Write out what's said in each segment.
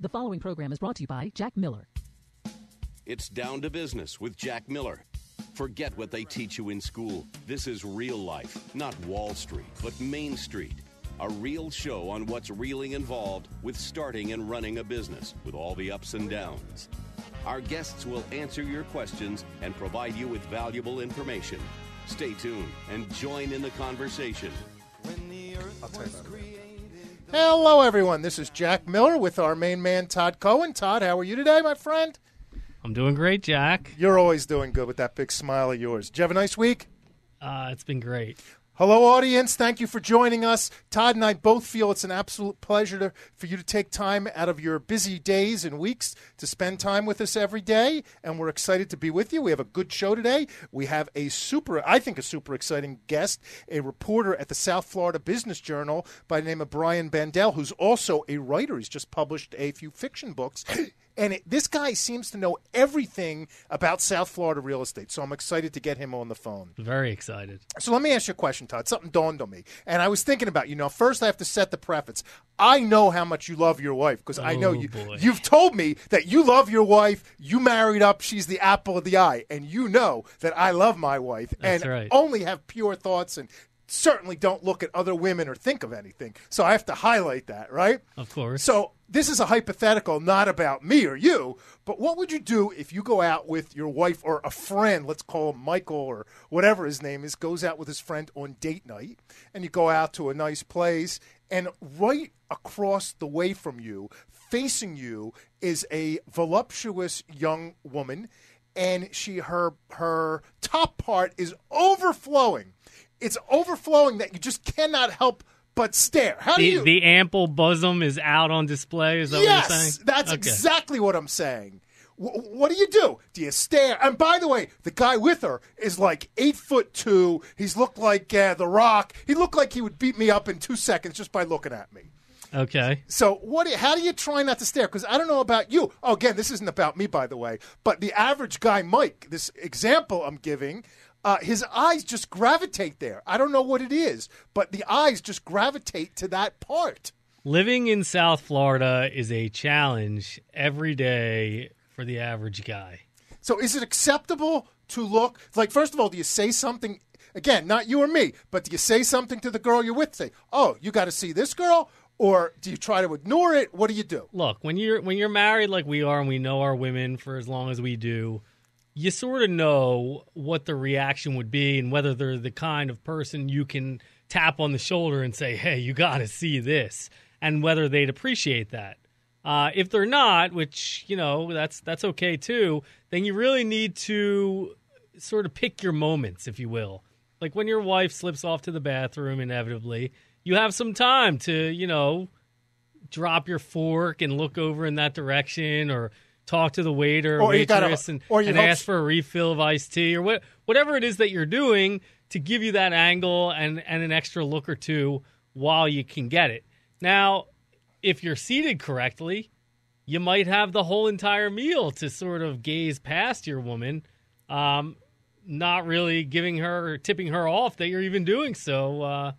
The following program is brought to you by Jack Miller. It's Down to Business with Jack Miller. Forget what they teach you in school. This is real life, not Wall Street, but Main Street. A real show on what's really involved with starting and running a business with all the ups and downs. Our guests will answer your questions and provide you with valuable information. Stay tuned and join in the conversation. I'll tell you about it. Hello, everyone. This is Jack Miller with our main man, Todd Cohen. Todd, how are you today, my friend? I'm doing great, Jack. You're always doing good with that big smile of yours. Did you have a nice week? It's been great. Hello, audience. Thank you for joining us. Todd and I both feel it's an absolute pleasure for you to take time out of your busy days and weeks to spend time with us every day, and we're excited to be with you. We have a good show today. We have a super exciting guest, a reporter at the South Florida Business Journal by the name of Brian Bandell, who's also a writer. He's just published a few fiction books. And this guy seems to know everything about South Florida real estate, so I'm excited to get him on the phone. Very excited. So let me ask you a question, Todd. Something dawned on me, and I was thinking about, first I have to set the preface. I know how much you love your wife, because I know you. Boy. You've told me that you love your wife, you married up, she's the apple of the eye, and you know that I love my wife, That's and right. only have pure thoughts and certainly don't look at other women or think of anything. So I have to highlight that, right? Of course. So this is a hypothetical, not about me or you, but what would you do if you go out with your wife or a friend, let's call him Michael or whatever his name is, goes out with his friend on date night, and you go out to a nice place, and right across the way from you, facing you, is a voluptuous young woman, and her top part is overflowing. It's overflowing that you just cannot help but stare. How do you? The ample bosom is out on display. Is that what you're saying? Yes, that's Okay. exactly what I'm saying. What do you do? Do you stare? And by the way, the guy with her is like 8'2". He's looked like The Rock. He looked like he would beat me up in 2 seconds just by looking at me. Okay. So how do you try not to stare? Because I don't know about you. Oh, again, this isn't about me, by the way. But the average guy, Mike, this example I'm giving, his eyes just gravitate there. I don't know what it is, but the eyes just gravitate to that part. Living in South Florida is a challenge every day for the average guy. So is it acceptable to look, like, first of all, do you say something, again, not you or me, but do you say something to the girl you're with? Say, oh, you got to see this girl? Or do you try to ignore it? What do you do? Look, when you're married like we are and we know our women for as long as we do, you sort of know what the reaction would be and whether they're the kind of person you can tap on the shoulder and say, hey, you got to see this, and whether they'd appreciate that. If they're not, which, that's okay too, then you really need to sort of pick your moments, if you will. Like when your wife slips off to the bathroom, inevitably, you have some time to, drop your fork and look over in that direction, or talk to the waiter or waitress and ask for a refill of iced tea, or whatever it is that you're doing to give you that angle and an extra look or two while you can get it. Now, if you're seated correctly, you might have the whole entire meal to sort of gaze past your woman, not really giving her or tipping her off that you're even doing so,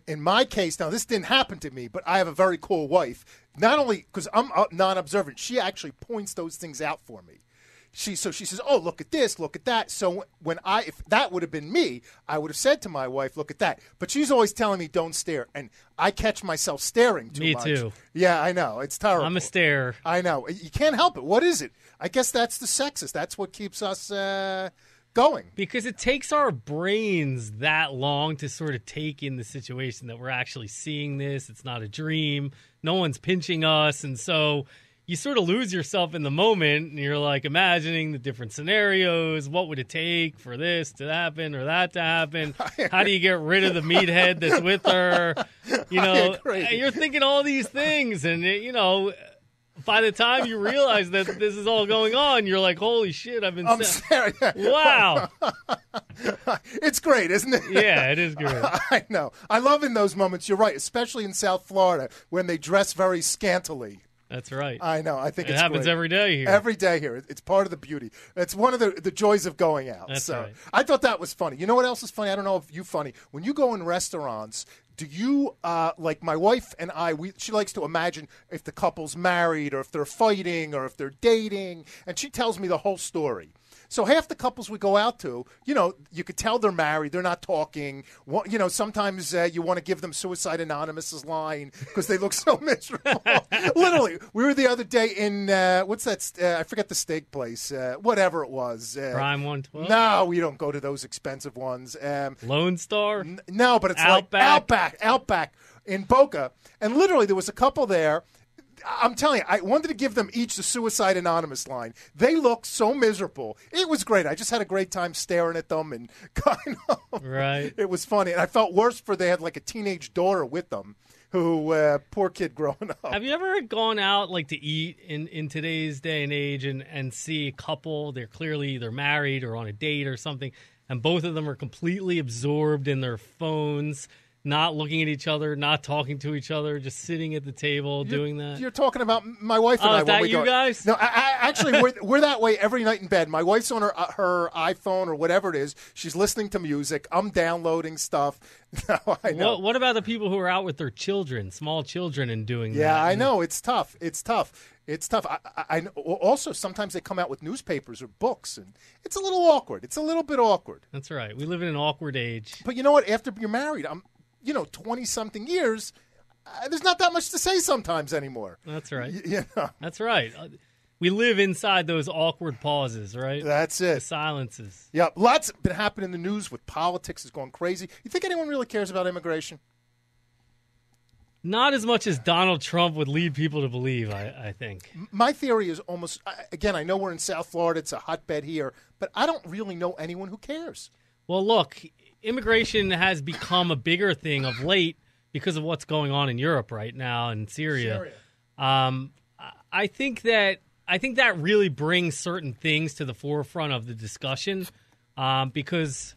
In my case, now this didn't happen to me, but I have a very cool wife. Not only because I'm non-observant, she actually points those things out for me. She says, "Oh, look at this, look at that." So if that would have been me, I would have said to my wife, "Look at that." But she's always telling me, "Don't stare," and I catch myself staring too much. Me too. Yeah, I know, it's terrible. I'm a starer. I know. You can't help it. What is it? I guess that's the sexist. That's what keeps us going. Because it takes our brains that long to sort of take in the situation that we're actually seeing this. It's not a dream. No one's pinching us. And so you sort of lose yourself in the moment, and you're like imagining the different scenarios. What would it take for this to happen or that to happen? How do you get rid of the meathead that's with her? You're thinking all these things, and by the time you realize that this is all going on, you're like, holy shit, I'm staring. Wow. It's great, isn't it? Yeah, it is great. I know. I love in those moments, you're right, especially in South Florida when they dress very scantily. That's right. I know. I think it it's happens great. every day here. Every day here. It's part of the beauty. It's one of the joys of going out. That's so right. I thought that was funny. You know what else is funny? I don't know if you funny. When you go in restaurants, do you like my wife and I? She likes to imagine if the couple's married or if they're fighting or if they're dating, and she tells me the whole story. So half the couples we go out to, you could tell they're married. They're not talking. Sometimes you want to give them Suicide Anonymous' line because they look so miserable. Literally, we were the other day in, what's that? I forget the steak place. Whatever it was. Prime 112? No, we don't go to those expensive ones. Lone Star? No, but it's Outback? like Outback in Boca. And literally, there was a couple there. I'm telling you, I wanted to give them each the Suicide Anonymous line. They looked so miserable. It was great. I just had a great time staring at them and kind of. Right. It was funny. And I felt worse for they had like a teenage daughter with them who, poor kid growing up. Have you ever gone out like to eat in today's day and age and see a couple, they're clearly either married or on a date or something, and both of them are completely absorbed in their phones, not looking at each other, not talking to each other, just sitting at the table doing that? You're talking about my wife and I. Is that when we you go. guys? No, actually, we're that way every night in bed. My wife's on her iPhone or whatever it is. She's listening to music. I'm downloading stuff. No, I know. What about the people who are out with their children, small children, and doing that? Yeah, I know. It's tough. It's tough. I also, sometimes they come out with newspapers or books, and it's a little awkward. It's a little bit awkward. That's right. We live in an awkward age. But you know what? After you're married, 20-something years, there's not that much to say sometimes anymore. That's right. Yeah. That's right. We live inside those awkward pauses, right? That's it. The silences. Yeah, lots been happening in the news with politics is going crazy. You think anyone really cares about immigration? Not as much as Donald Trump would lead people to believe, I think. My theory is almost, again, I know we're in South Florida. It's a hotbed here, but I don't really know anyone who cares. Well, look, immigration has become a bigger thing of late because of what's going on in Europe right now and Syria. I think that really brings certain things to the forefront of the discussion because,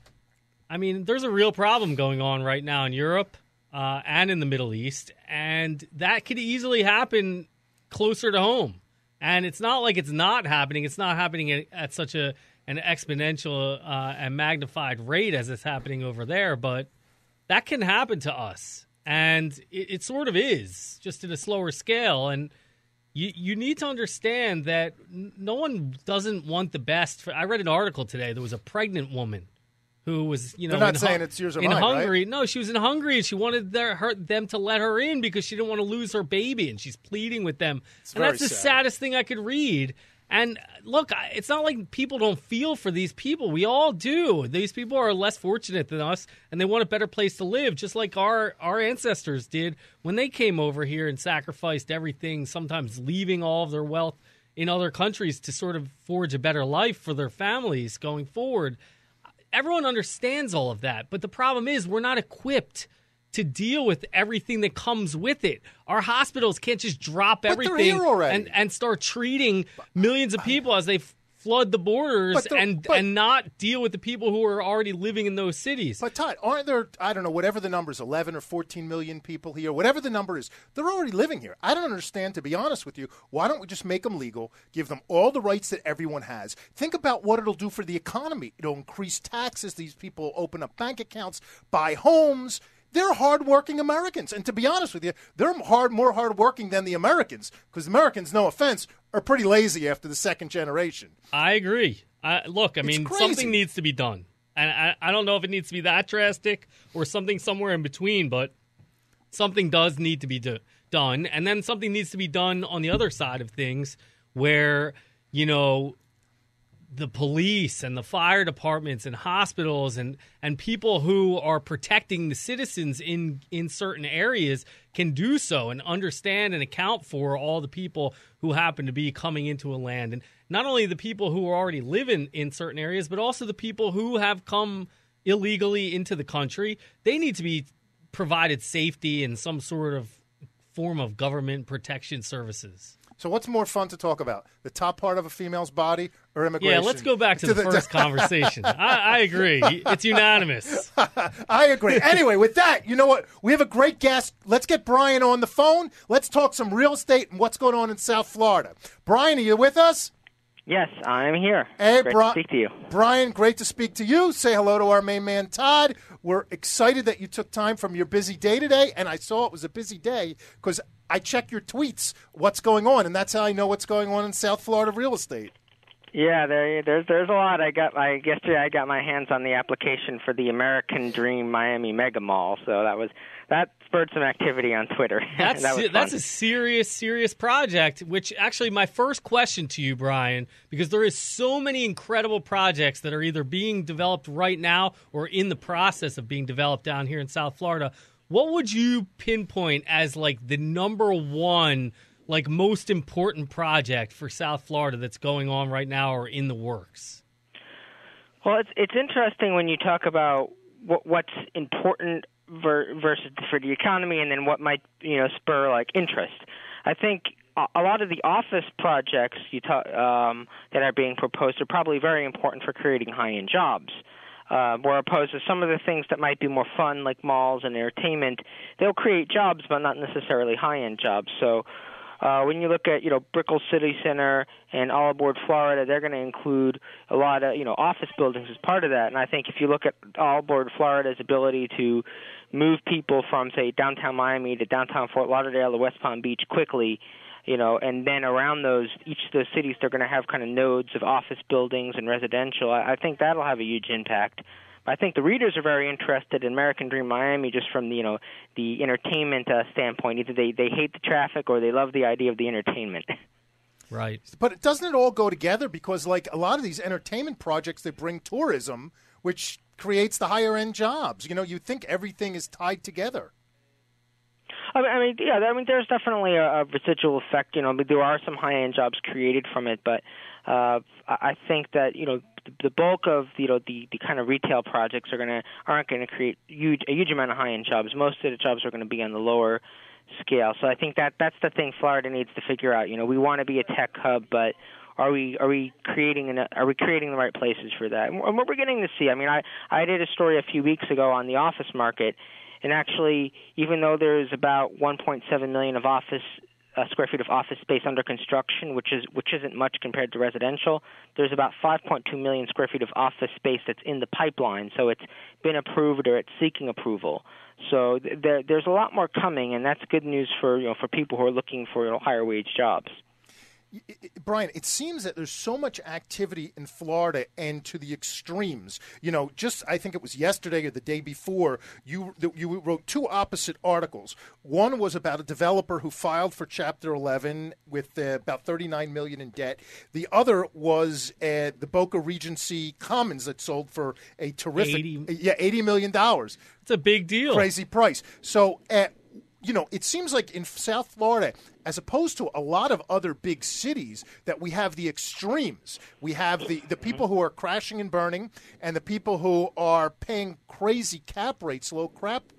there's a real problem going on right now in Europe and in the Middle East, and that could easily happen closer to home. And it's not like it's not happening. It's not happening at such an exponential and magnified rate as it's happening over there, but that can happen to us. And it sort of is, just at a slower scale. And you need to understand that no one doesn't want the best. I read an article today. There was a pregnant woman who was, They're not saying it's yours or mine, Hungary. right? No, she was in Hungary, and she wanted them to let her in because she didn't want to lose her baby, and she's pleading with them. And that's the saddest thing I could read. And look, it's not like people don't feel for these people. We all do. These people are less fortunate than us, and they want a better place to live, just like our ancestors did when they came over here and sacrificed everything, sometimes leaving all of their wealth in other countries to sort of forge a better life for their families going forward. Everyone understands all of that, but the problem is we're not equipped to deal with everything that comes with it. Our hospitals can't just drop everything and start treating millions of people as they flood the borders and not deal with the people who are already living in those cities. But Todd, aren't there, I don't know, whatever the number is, 11 or 14 million people here, whatever the number is, they're already living here. I don't understand, to be honest with you, why don't we just make them legal, give them all the rights that everyone has? Think about what it'll do for the economy. It'll increase taxes. These people open up bank accounts, buy homes. They're hardworking Americans. And to be honest with you, they're more hardworking than the Americans, because Americans, no offense, are pretty lazy after the second generation. I agree. Look, something needs to be done. And I don't know if it needs to be that drastic or something somewhere in between, but something does need to be done. And then something needs to be done on the other side of things where, the police and the fire departments and hospitals and people who are protecting the citizens in certain areas can do so and understand and account for all the people who happen to be coming into a land. And not only the people who already live in certain areas, but also the people who have come illegally into the country. They need to be provided safety and some sort of form of government protection services. So what's more fun to talk about, the top part of a female's body or immigration? Yeah, let's go back to the first conversation. I agree. It's unanimous. I agree. Anyway, with that, you know what? We have a great guest. Let's get Brian on the phone. Let's talk some real estate and what's going on in South Florida. Brian, are you with us? Yes, I'm here. Hey, great to speak to you. Brian, great to speak to you. Say hello to our main man, Todd. We're excited that you took time from your busy day today, and I saw it was a busy day because I check your tweets, what's going on, and that's how I know what's going on in South Florida real estate. Yeah, there's a lot. Yesterday I got my hands on the application for the American Dream Miami Mega Mall, so that spurred some activity on Twitter. That's that's a serious project, which actually my first question to you, Brian, because there is so many incredible projects that are either being developed right now or in the process of being developed down here in South Florida. What would you pinpoint as like the number one, like most important project for South Florida that's going on right now or in the works? Well, it's interesting when you talk about what's important versus for the economy, and then what might spur like interest. I think a lot of the office projects that are being proposed are probably very important for creating high-end jobs. Where opposed to some of the things that might be more fun, like malls and entertainment, they'll create jobs, but not necessarily high-end jobs. So when you look at Brickell City Center and All Aboard Florida, they're going to include a lot of office buildings as part of that. And I think if you look at All Aboard Florida's ability to move people from, say, downtown Miami to downtown Fort Lauderdale to West Palm Beach quickly, and then around each of those cities, they're going to have kind of nodes of office buildings and residential. I think that'll have a huge impact. I think the readers are very interested in American Dream Miami just from the entertainment standpoint. Either they hate the traffic or they love the idea of the entertainment. Right. But doesn't it all go together? Because like a lot of these entertainment projects, they bring tourism, which creates the higher end jobs. You think everything is tied together. I mean, there's definitely a residual effect. There are some high-end jobs created from it, but I think that the bulk of the kind of retail projects aren't going to create a huge amount of high-end jobs. Most of the jobs are going to be on the lower scale. So I think that's the thing Florida needs to figure out. We want to be a tech hub, but are we creating the right places for that? And what we're getting to see. I mean, I did a story a few weeks ago on the office market. And actually, even though there's about 1.7 million of square feet of office space under construction, which isn't much compared to residential, there's about 5.2 million square feet of office space that's in the pipeline. So it's been approved or it's seeking approval. So there's a lot more coming, and that's good news for people who are looking for higher wage jobs. Brian, it seems that there's so much activity in Florida and to the extremes. Just I think it was yesterday or the day before, you wrote two opposite articles. One was about a developer who filed for Chapter 11 with about $39 million in debt. The other was the Boca Regency Commons that sold for a terrific $80 million. It's a big deal. Crazy price. So it seems like in South Florida, as opposed to a lot of other big cities, that we have the extremes. We have the people who are crashing and burning and the people who are paying crazy low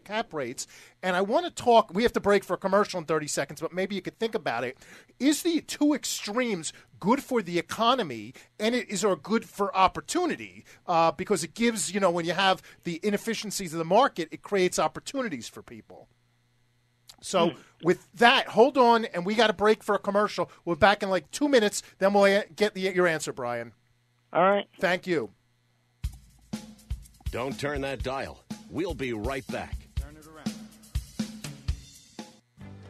cap rates. And I want to talk, we have to break for a commercial in 30 seconds, but maybe you could think about it. Is the two extremes good for the economy, and is it good for opportunity? Because it gives, when you have the inefficiencies of the market, it creates opportunities for people. So with that, hold on, and we got to break for a commercial. We're back in like 2 minutes. Then we'll get your answer, Brian. All right. Thank you. Don't turn that dial. We'll be right back. Turn it around.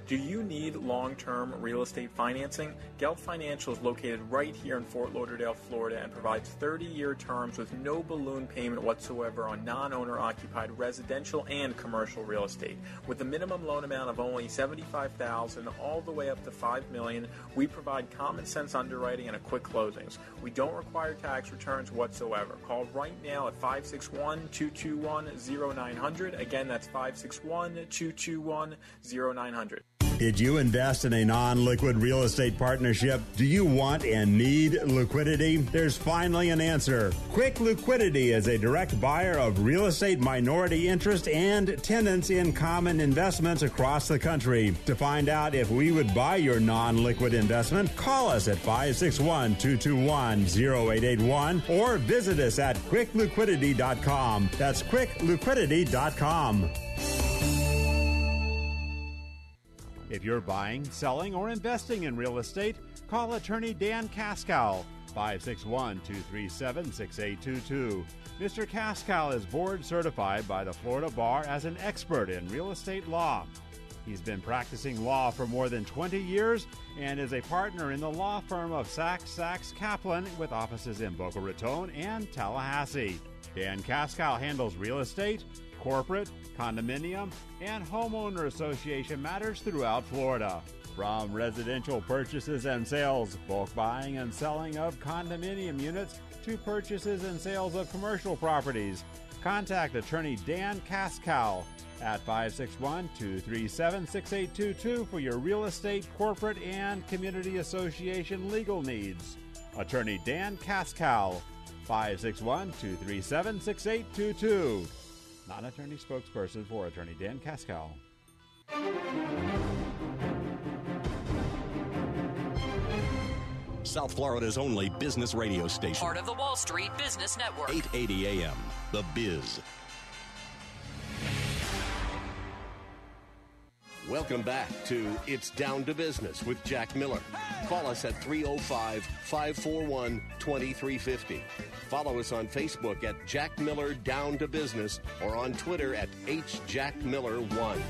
Do you need long-term real estate financing? Gelt Financial is located right here in Fort Lauderdale, Florida, and provides 30-year terms with no balloon payment whatsoever on non-owner occupied residential and commercial real estate. With a minimum loan amount of only $75,000 all the way up to $5 million, we provide common sense underwriting and quick closings. We don't require tax returns whatsoever. Call right now at 561-221-0900. Again, that's 561-221-0900. Did you invest in a non-liquid real estate partnership? Do you want and need liquidity? There's finally an answer. Quick Liquidity is a direct buyer of real estate minority interest and tenants in common investments across the country. To find out if we would buy your non-liquid investment, call us at 561-221-0881 or visit us at quickliquidity.com. That's quickliquidity.com. If you're buying, selling, or investing in real estate, call attorney Dan Kaskow, 561-237-6822. Mr. Kaskow is board certified by the Florida Bar as an expert in real estate law. He's been practicing law for more than 20 years and is a partner in the law firm of Sachs Kaplan with offices in Boca Raton and Tallahassee. Dan Kaskow handles real estate, corporate, condominium, and homeowner association matters throughout Florida. From residential purchases and sales, bulk buying and selling of condominium units, to purchases and sales of commercial properties. Contact attorney Dan Kaskow at 561-237-6822 for your real estate, corporate, and community association legal needs. Attorney Dan Kaskow, 561-237-6822. Non-attorney spokesperson for attorney Dan Kaskow. South Florida's only business radio station. Part of the Wall Street Business Network. 880 AM, The Biz. Welcome back to It's Down to Business with Jack Miller. Call us at 305-541-2350. Follow us on Facebook at Jack Miller Down to Business or on Twitter at HJackMiller1.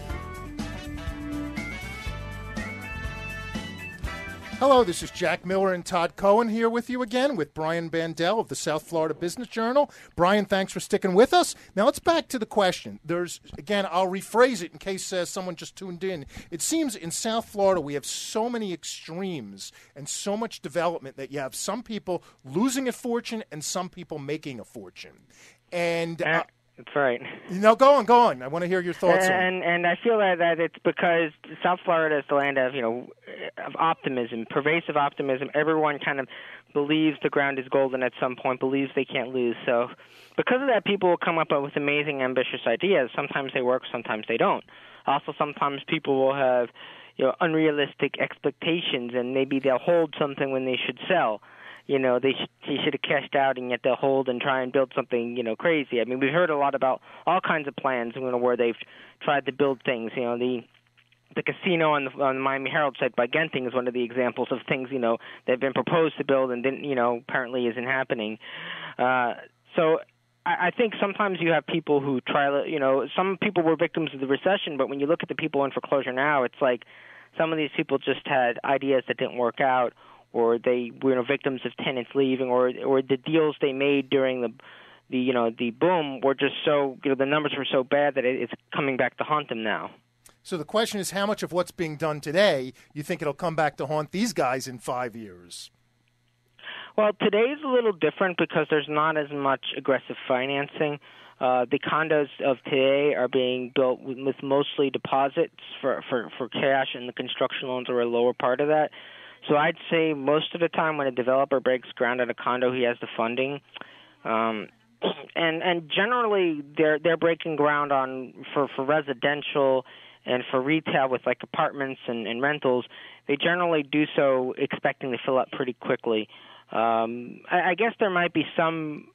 Hello, this is Jack Miller and Todd Cohen here with you again with Brian Bandell of the South Florida Business Journal. Brian, thanks for sticking with us. Now let's back to the question. Again, I'll rephrase it in case someone just tuned in. It seems in South Florida we have so many extremes and so much development that you have some people losing a fortune and some people making a fortune. And that's right. No, go on. I want to hear your thoughts on it. And I feel that it's because South Florida is the land of, of optimism, pervasive optimism. Everyone kind of believes the ground is golden at some point, believes they can't lose. So because of that, people will come up with amazing, ambitious ideas. Sometimes they work, sometimes they don't. Also, sometimes people will have, unrealistic expectations, and maybe they'll hold something when they should sell. They should have cashed out, and yet they'll hold and try and build something, crazy. I mean, we've heard a lot about all kinds of plans, where they've tried to build things. The casino on the Miami Herald site by Genting is one of the examples of things, they've been proposed to build and didn't, apparently isn't happening. So I think sometimes you have people who try, some people were victims of the recession, but when you look at the people in foreclosure now, it's like some of these people just had ideas that didn't work out, or they were victims of tenants leaving, or the deals they made during the boom were just so, the numbers were so bad that it's coming back to haunt them now. So the question is, how much of what's being done today you think it'll come back to haunt these guys in 5 years? Well, today's a little different because there's not as much aggressive financing. The condos of today are being built with mostly deposits for cash, and the construction loans are a lower part of that. So I'd say most of the time when a developer breaks ground on a condo, he has the funding. And generally they're breaking ground for residential and for retail with like apartments and rentals. They generally do so expecting to fill up pretty quickly. I guess there might be some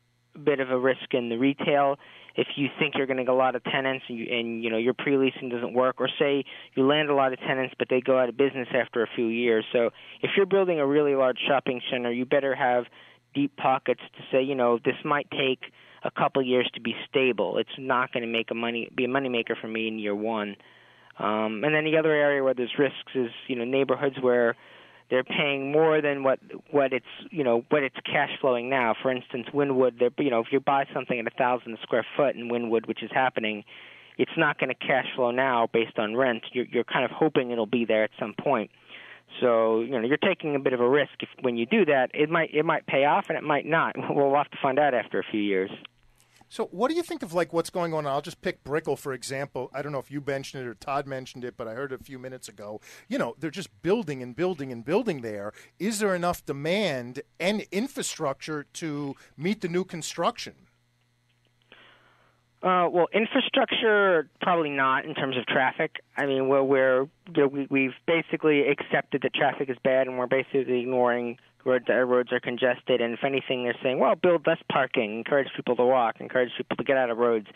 bit of a risk in the retail if you think you're going to get a lot of tenants and your pre-leasing doesn't work, or say you land a lot of tenants but they go out of business after a few years. So if you're building a really large shopping center, you better have deep pockets to say, this might take a couple years to be stable. It's not going to be a moneymaker for me in year one. And then the other area where there's risks is, neighborhoods where they're paying more than what it's cash flowing now. For instance, Wynwood, if you buy something at 1,000 square foot in Wynwood, which is happening, it's not going to cash flow now based on rent. You're kind of hoping it'll be there at some point. So you're taking a bit of a risk when you do that. It might pay off and it might not. We'll have to find out after a few years. So what do you think of like what's going on? I'll just pick Brickell, for example. I don't know if you mentioned it or Todd mentioned it, but I heard it a few minutes ago. You know, they're just building and building and building there. Is there enough demand and infrastructure to meet the new construction? Well, infrastructure, probably not in terms of traffic. I mean, we've basically accepted that traffic is bad, and we're basically ignoring where our roads are congested. And if anything, they're saying, well, build less parking, encourage people to walk, encourage people to get out of roads.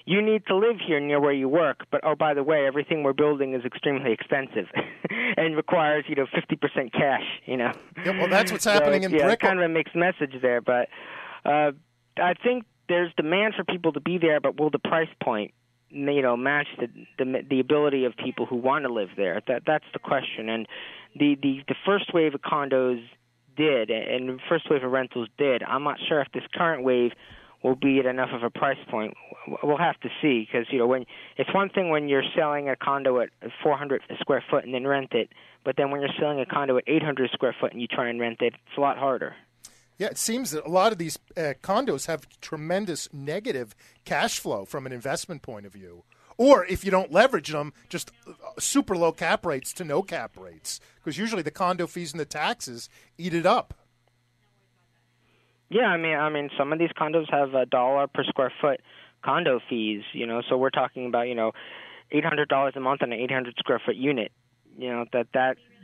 You need to live here near where you work, but, oh, by the way, everything we're building is extremely expensive and requires, 50% cash, Yeah, well, that's what's happening in Brickell. It's kind of a mixed message there, but I think there's demand for people to be there, but will the price point, match the ability of people who want to live there? That's the question. And the first wave of condos did, and the first wave of rentals did. I'm not sure if this current wave will be at enough of a price point. We'll have to see, because when it's one thing when you're selling a condo at 400 a square foot and then rent it, but then when you're selling a condo at 800 square foot and you try and rent it, it's a lot harder. Yeah, it seems that a lot of these condos have tremendous negative cash flow from an investment point of view. Or if you don't leverage them, just super low cap rates to no cap rates, because usually the condo fees and the taxes eat it up. Yeah, I mean, some of these condos have $1 per square foot condo fees. So we're talking about $800 a month on an 800 square foot unit.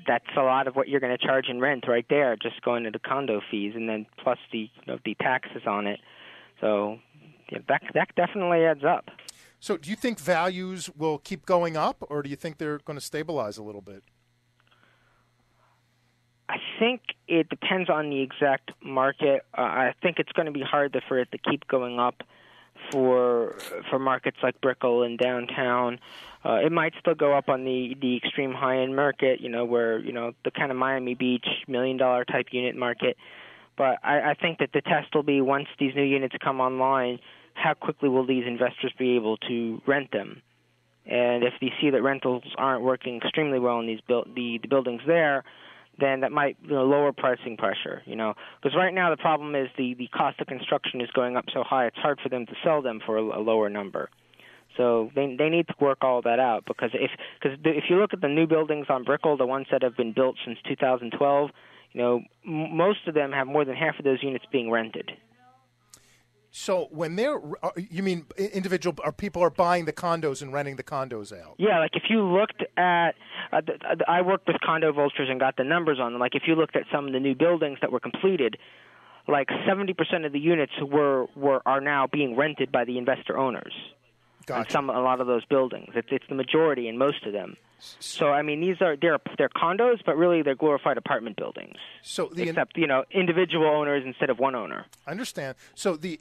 That's a lot of what you're going to charge in rent right there, just going to the condo fees, and then plus the taxes on it. So that definitely adds up. So do you think values will keep going up, or do you think they're going to stabilize a little bit? I think it depends on the exact market. I think it's going to be hard for it to keep going up for markets like Brickell and downtown. It might still go up on the extreme high-end market, where, the kind of Miami Beach $1 million type unit market. But I think that the test will be, once these new units come online, how quickly will these investors be able to rent them? And if they see that rentals aren't working extremely well in these the buildings there, then that might lower pricing pressure, Because right now the problem is the cost of construction is going up so high, it's hard for them to sell them for a lower number. So they need to work all that out, because if you look at the new buildings on Brickell, the ones that have been built since 2012, most of them have more than half of those units being rented. So when you mean individual, or people are buying the condos and renting the condos out? Yeah, like if you looked at, I worked with Condo Vultures and got the numbers on them. Like if you looked at some of the new buildings that were completed, like 70% of the units are now being rented by the investor owners. Gotcha. A lot of those buildings. It's the majority in most of them. So I mean, they're condos, but really they're glorified apartment buildings. So except individual owners instead of one owner. I understand. So the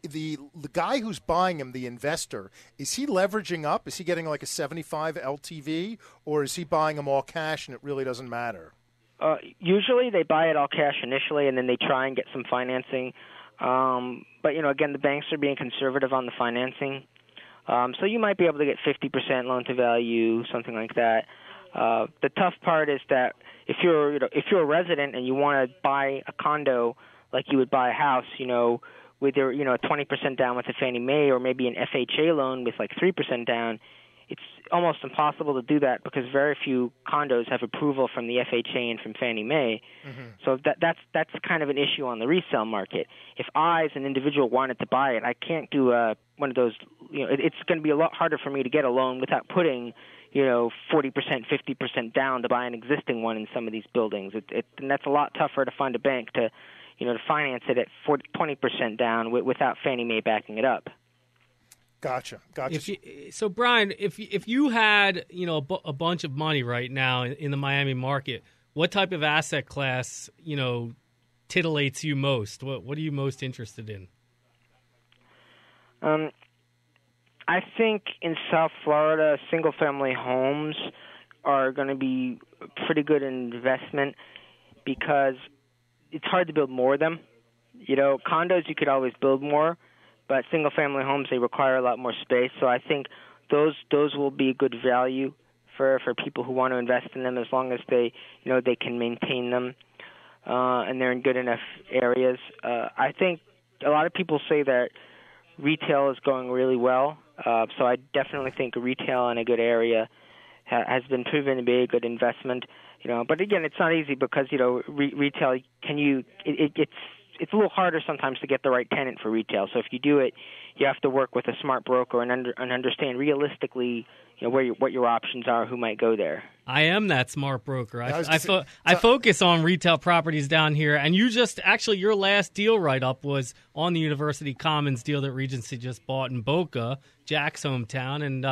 guy who's buying them, the investor, is he leveraging up? Is he getting like a 75 LTV, or is he buying them all cash and it really doesn't matter? Usually they buy it all cash initially, and then they try and get some financing. But again, the banks are being conservative on the financing. So you might be able to get 50% loan to value, something like that. The tough part is that if you're a resident and you want to buy a condo like you would buy a house, with your 20% down with a Fannie Mae, or maybe an FHA loan with like 3% down, it's almost impossible to do that, because very few condos have approval from the FHA and from Fannie Mae. Mm-hmm. So that's kind of an issue on the resale market. If I, as an individual, wanted to buy it, I can't do one of those. It's going to be a lot harder for me to get a loan without putting 40%, 50% down to buy an existing one in some of these buildings. And that's a lot tougher to find a bank to finance it at 20% down without Fannie Mae backing it up. Gotcha. So, Brian, if you had a bunch of money right now in the Miami market, what type of asset class titillates you most? What are you most interested in? I think in South Florida, single-family homes are going to be a pretty good investment, because it's hard to build more of them. Condos you could always build more, but single-family homes, they require a lot more space. So I think those will be a good value for people who want to invest in them, as long as they can maintain them and they're in good enough areas. I think a lot of people say that retail is going really well. So I definitely think retail in a good area has been proven to be a good investment. But again, it's not easy because retail it's a little harder sometimes to get the right tenant for retail. So if you do it, you have to work with a smart broker and understand realistically what your options are, who might go there. I am that smart broker. I focus on retail properties down here, and your last deal write-up was on the University Commons deal that Regency just bought in Boca, Jack's hometown, and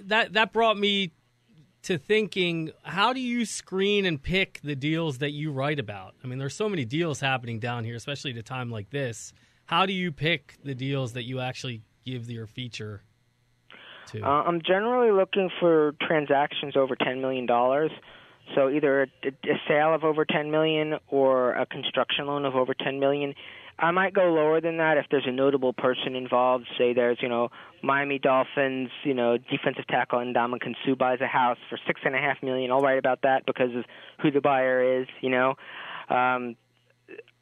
that brought me to thinking, how do you screen and pick the deals that you write about? I mean, there's so many deals happening down here, especially at a time like this. How do you pick the deals that you actually give your feature to? I'm generally looking for transactions over $10 million. So either a sale of over $10 million or a construction loan of over $10 million. I might go lower than that if there's a notable person involved. Say there's, Miami Dolphins, defensive tackle Ndamukong Suh buys a house for $6.5 million. I'll write about that because of who the buyer is,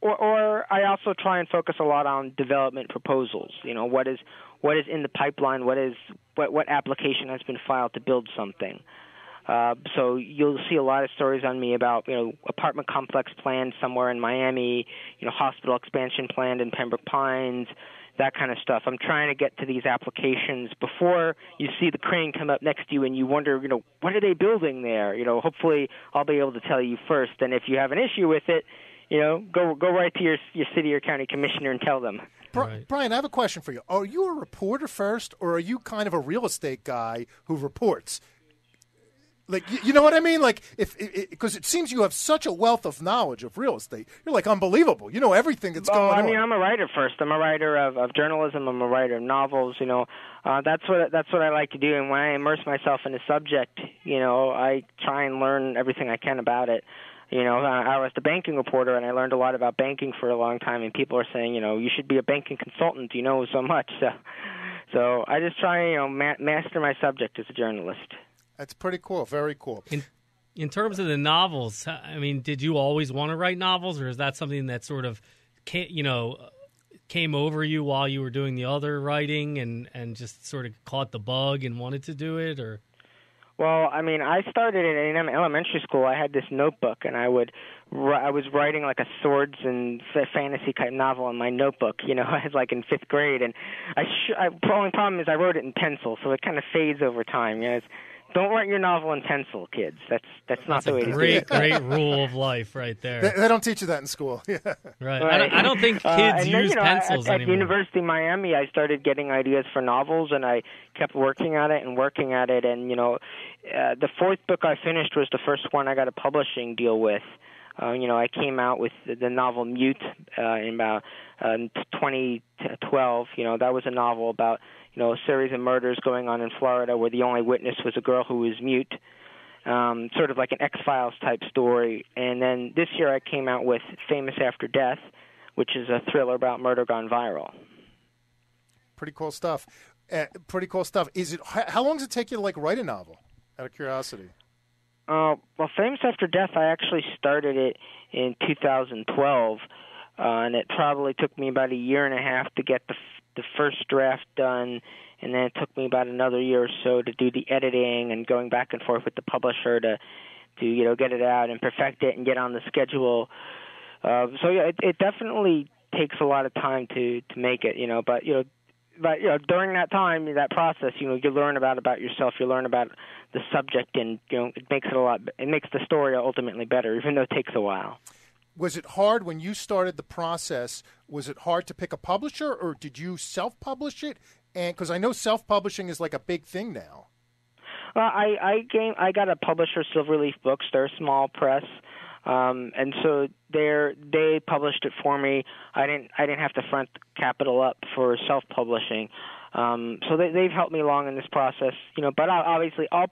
Or I also try and focus a lot on development proposals. What is in the pipeline? What application has been filed to build something? So you'll see a lot of stories on me about, apartment complex planned somewhere in Miami, hospital expansion planned in Pembroke Pines, that kind of stuff. I'm trying to get to these applications before you see the crane come up next to you and you wonder, what are they building there? Hopefully I'll be able to tell you first. And if you have an issue with it, go right to your city or county commissioner and tell them. Right. Brian, I have a question for you. Are you a reporter first, or are you kind of a real estate guy who reports? Like, you know what I mean? Like, because it seems you have such a wealth of knowledge of real estate. You're like unbelievable. You know everything that's going on. I'm a writer first. I'm a writer of journalism. I'm a writer of novels. That's what I like to do. And when I immerse myself in a subject, I try and learn everything I can about it. I was the banking reporter, and I learned a lot about banking for a long time. And people are saying, you should be a banking consultant. You know so much. So I just try, master my subject as a journalist. That's pretty cool. Very cool. In terms of the novels, I mean, did you always want to write novels, or is that something that sort of came over you while you were doing the other writing and just sort of caught the bug and wanted to do it, or? Well, I mean, I started in elementary school. I had this notebook, and I was writing like a swords and fantasy type novel in my notebook. I was like in 5th grade, and the only problem is I wrote it in pencil, so it kind of fades over time. Don't write your novel in pencil, kids. That's not the way to do it. Great rule of life right there. They don't teach you that in school. Yeah. Right. I don't think kids use pencils at anymore. At University of Miami, I started getting ideas for novels, and I kept working at it. And the 4th book I finished was the first one I got a publishing deal with. I came out with the novel Mute in about 2012. That was a novel about a series of murders going on in Florida where the only witness was a girl who was mute, sort of like an X-Files type story. And then this year I came out with Famous After Death, which is a thriller about murder gone viral. Pretty cool stuff. How long does it take you to write a novel, out of curiosity? Well, Famous After Death, I actually started it in 2012, and it probably took me about a year and a half to get the first draft done, and then it took me about another year or so to do the editing and going back and forth with the publisher to get it out and perfect it and get on the schedule. So yeah, it definitely takes a lot of time to make it, but during that time, that process, you learn about yourself, you learn about the subject, and it makes the story ultimately better, even though it takes a while. Was it hard when you started the process? Was it hard to pick a publisher, or did you self-publish it? And because I know self-publishing is like a big thing now. I got a publisher, Silverleaf Books. They're a small press, and so they published it for me. I didn't have to front capital up for self-publishing. So they've helped me along in this process, but obviously all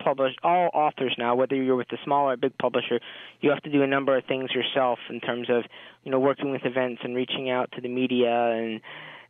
authors now, whether you're with a small or big publisher, you have to do a number of things yourself in terms of, working with events and reaching out to the media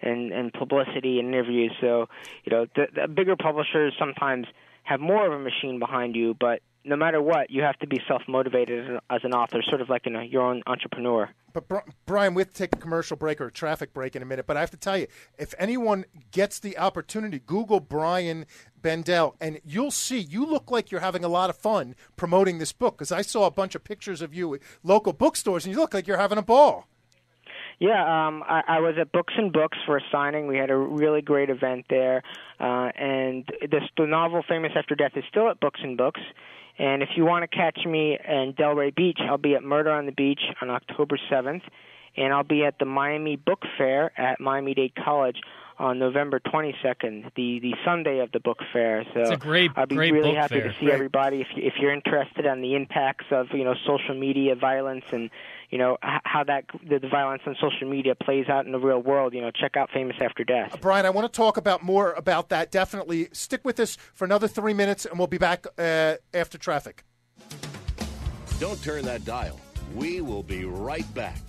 and publicity and interviews. So, the bigger publishers sometimes have more of a machine behind you, but no matter what, you have to be self-motivated as an author, sort of like your own entrepreneur. But Brian, we'll take a commercial break or a traffic break in a minute. But I have to tell you, if anyone gets the opportunity, Google Brian Bandell, and you'll see you look like you're having a lot of fun promoting this book, because I saw a bunch of pictures of you at local bookstores, and you look like you're having a ball. Yeah, I was at Books and Books for a signing. We had a really great event there, and the novel Famous After Death is still at Books and Books. And if you want to catch me in Delray Beach, I'll be at Murder on the Beach on October 7th, and I'll be at the Miami Book Fair at Miami-Dade College on November 22nd, the Sunday of the book fair. So it's a great, I'll be great really book happy fair. to see everybody. If you're interested in the impacts of social media violence and how the violence on social media plays out in the real world, check out Famous After Death. Brian, I want to talk more about that. Definitely stick with us for another 3 minutes, and we'll be back after traffic. Don't turn that dial. We will be right back.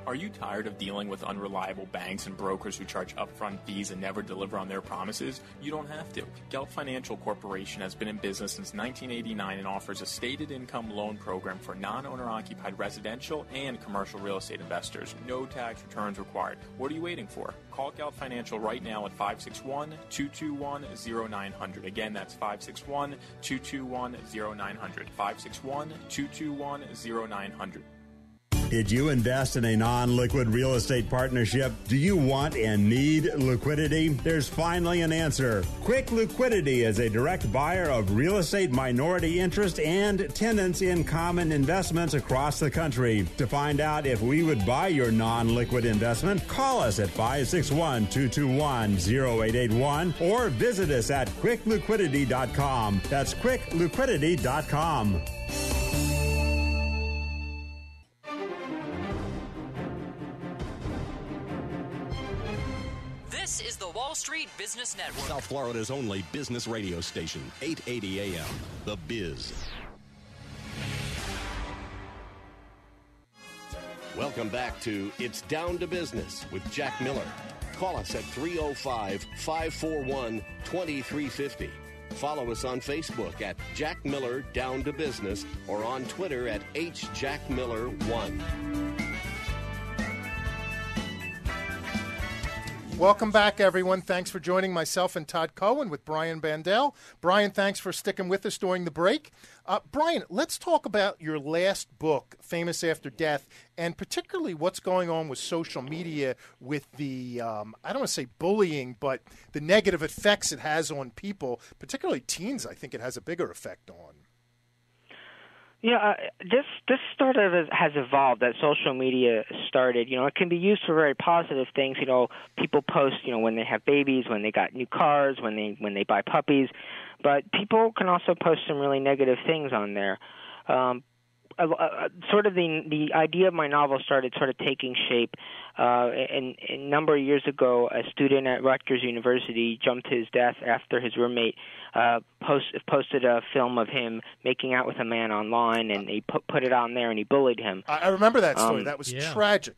Are you tired of dealing with unreliable banks and brokers who charge upfront fees and never deliver on their promises? You don't have to. Gelt Financial Corporation has been in business since 1989 and offers a stated income loan program for non-owner-occupied residential and commercial real estate investors. No tax returns required. What are you waiting for? Call Gelt Financial right now at 561-221-0900. Again, that's 561-221-0900. 561-221-0900. Did you invest in a non-liquid real estate partnership? Do you want and need liquidity? There's finally an answer. Quick Liquidity is a direct buyer of real estate minority interest and tenants in common investments across the country. To find out if we would buy your non-liquid investment, call us at 561-221-0881 or visit us at quickliquidity.com. That's quickliquidity.com. This is the Wall Street Business Network. South Florida's only business radio station, 880 AM, The Biz. Welcome back to It's Down to Business with Jack Miller. Call us at 305-541-2350. Follow us on Facebook at Jack Miller Down to Business or on Twitter at HJackMiller1. Welcome back, everyone. Thanks for joining myself and Todd Cohen with Brian Bandell. Brian, thanks for sticking with us during the break. Brian, let's talk about your last book, Famous After Death, and particularly what's going on with social media with the, I don't want to say bullying, but the negative effects it has on people, particularly teens. I think it has a bigger effect on. Yeah, this sort of has evolved. That social media started. It can be used for very positive things. People post, when they have babies, when they got new cars, when they buy puppies. But people can also post some really negative things on there. Sort of the idea of my novel started sort of taking shape. And a number of years ago, a student at Rutgers University jumped to his death after his roommate posted a film of him making out with a man online, and he put it on there, and he bullied him. I remember that story. That was tragic.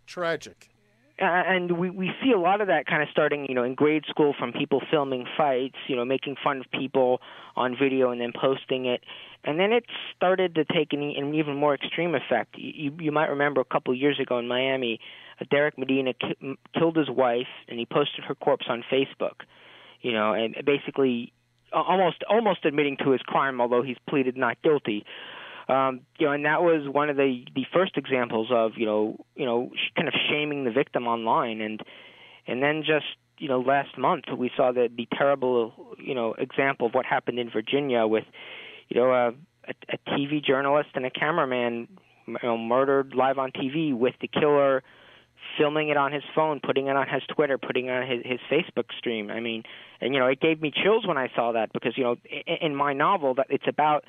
And we see a lot of that kind of starting, in grade school from people filming fights, making fun of people on video and then posting it. And then it started to take an even more extreme effect. You might remember a couple of years ago in Miami, Derek Medina killed his wife, and he posted her corpse on Facebook, and basically almost admitting to his crime, although he's pleaded not guilty. And that was one of the first examples of kind of shaming the victim online, and then just last month we saw the terrible example of what happened in Virginia with a TV journalist and a cameraman murdered live on TV with the killer filming it on his phone, putting it on his Twitter, putting it on his Facebook stream. I mean, and it gave me chills when I saw that because in my novel that it's about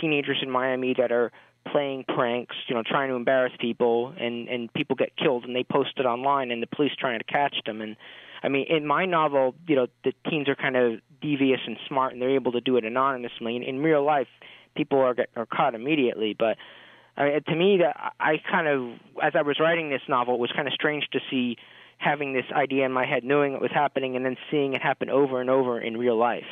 teenagers in Miami that are playing pranks, trying to embarrass people, and people get killed, and they post it online, and the police trying to catch them. And I mean, in my novel, the teens are kind of devious and smart, and they're able to do it anonymously. In real life, people are caught immediately. But to me, that I kind of, as I was writing this novel, it was kind of strange to see having this idea in my head, knowing it was happening, and then seeing it happen over and over in real life.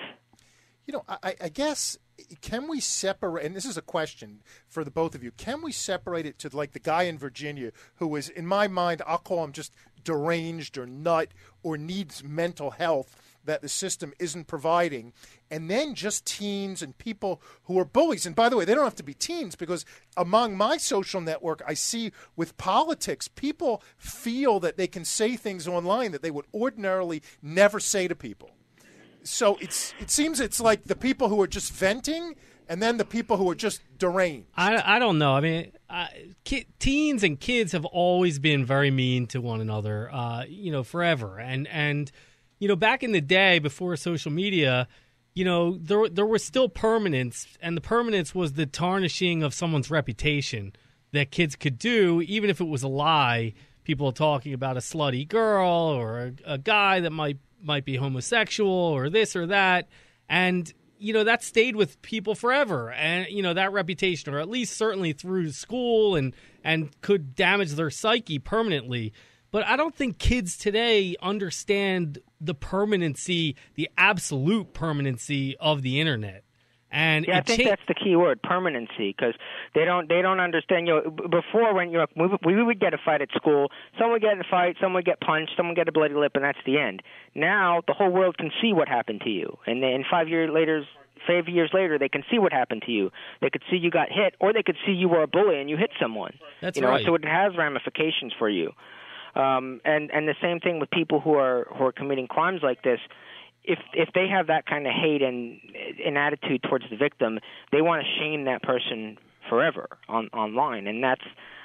You know, I guess, can we separate, and this is a question for the both of you, can we separate it to like the guy in Virginia who is, in my mind, I'll call him just deranged or nut or needs mental health that the system isn't providing, and then just teens and people who are bullies. And by the way, they don't have to be teens, because among my social network, I see with politics, people feel that they can say things online that they would ordinarily never say to people. So it seems it's like the people who are just venting and then the people who are just deranged. I don't know. I mean, teens and kids have always been very mean to one another, forever. And back in the day before social media, there was still permanence, and the permanence was the tarnishing of someone's reputation that kids could do, even if it was a lie. People talking about a slutty girl or a guy that might be homosexual or this or that. And, that stayed with people forever. And, that reputation, or at least certainly through school, and could damage their psyche permanently. But I don't think kids today understand the permanency, the absolute permanency of the internet. And I think that's the key word, permanency, because they don't understand. Before, when we would get a fight at school, someone would get in a fight, someone would get punched, someone would get a bloody lip, and that's the end. Now the whole world can see what happened to you, and then 5 years later, they can see what happened to you. They could see you got hit, or they could see you were a bully and you hit someone. That's right. So it has ramifications for you. And the same thing with people who are committing crimes like this. If they have that kind of hate and an attitude towards the victim, they want to shame that person forever online, and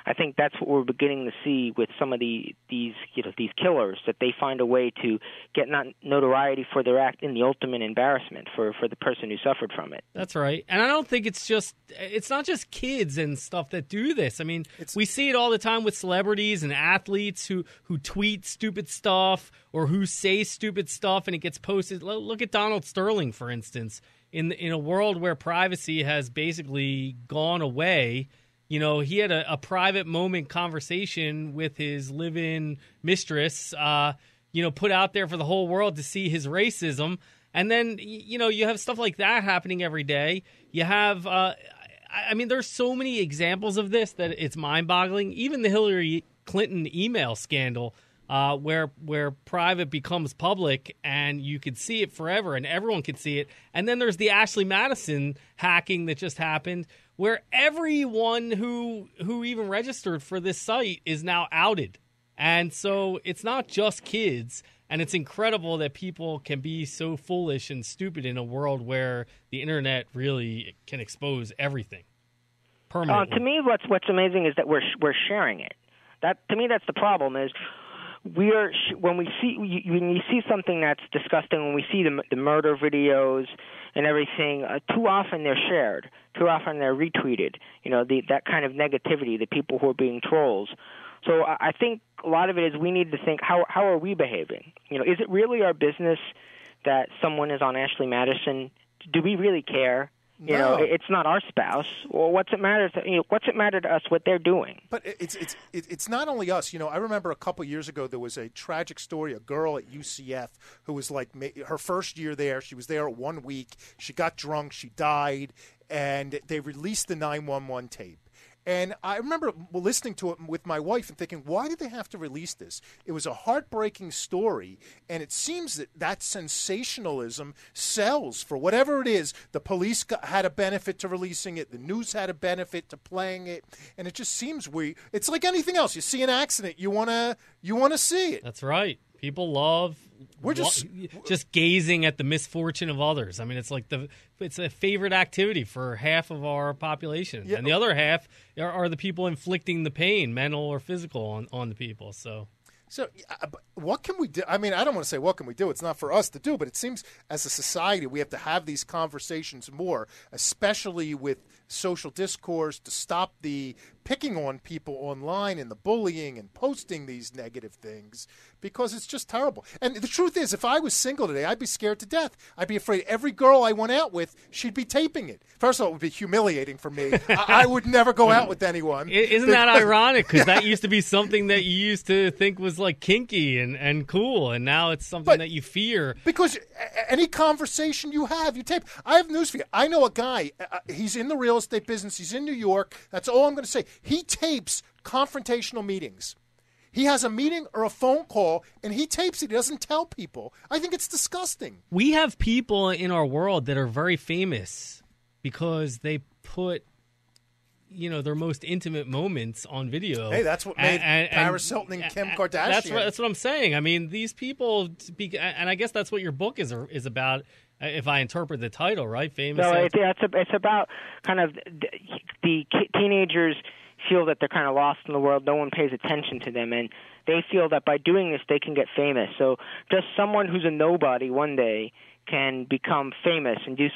I think that's what we're beginning to see with some of these killers, that they find a way to get notoriety for their act in the ultimate embarrassment for the person who suffered from it. That's right. And I don't think it's not just kids and stuff that do this. I mean, we see it all the time with celebrities and athletes who tweet stupid stuff or who say stupid stuff and it gets posted. Look at Donald Sterling, for instance. In a world where privacy has basically gone away, he had a private moment conversation with his live-in mistress, put out there for the whole world to see his racism. And then, you have stuff like that happening every day. You have, there's so many examples of this that it's mind-boggling. Even the Hillary Clinton email scandal, where private becomes public and you could see it forever and everyone could see it. And then there's the Ashley Madison hacking that just happened, where everyone who even registered for this site is now outed. And so it's not just kids, and it's incredible that people can be so foolish and stupid in a world where the internet really can expose everything permanently. To me, what's amazing is that we're sharing it. To me, that's the problem. Is when you see something that's disgusting, when we see the murder videos and everything, too often they're shared, too often they're retweeted. That kind of negativity, the people who are being trolls. So I think a lot of it is we need to think, how are we behaving? Is it really our business that someone is on Ashley Madison? Do we really care? No. It's not our spouse. Well, what's it matter to us what they're doing? But it's not only us. I remember a couple years ago there was a tragic story. A girl at UCF who was her first year there. She was there 1 week. She got drunk. She died, and they released the 911 tape. And I remember listening to it with my wife and thinking, why did they have to release this? It was a heartbreaking story, and it seems that sensationalism sells for whatever it is. The police had a benefit to releasing it. The news had a benefit to playing it. And it just seems it's like anything else. You see an accident, you want to see it. That's right. People love just gazing at the misfortune of others. I mean, it's a favorite activity for half of our population, and the other half are the people inflicting the pain, mental or physical, on the people. So what can we do? I mean, I don't want to say what can we do. It's not for us to do, but it seems as a society we have to have these conversations more, especially with social discourse, to stop the picking on people online and the bullying and posting these negative things, because it's just terrible. And the truth is, if I was single today, I'd be scared to death. I'd be afraid every girl I went out with, she'd be taping it. First of all, it would be humiliating for me. I would never go out with anyone. Isn't that ironic? Because that used to be something that you used to think was like kinky and cool, and now it's something that you fear. Because any conversation you have, you tape. I have news for you. I know a guy, he's in the real estate business. He's in New York. That's all I'm going to say. He tapes confrontational meetings. He has a meeting or a phone call, and he tapes it. He doesn't tell people. I think it's disgusting. We have people in our world that are very famous because they put, their most intimate moments on video. Hey, that's what made Paris Hilton and Kim Kardashian. That's what I'm saying. I mean, these people, and I guess that's what your book is about, if I interpret the title, right? Famous. No, it's about kind of the teenagers feel that they're kind of lost in the world. No one pays attention to them, and they feel that by doing this, they can get famous. So just someone who's a nobody one day can become famous and do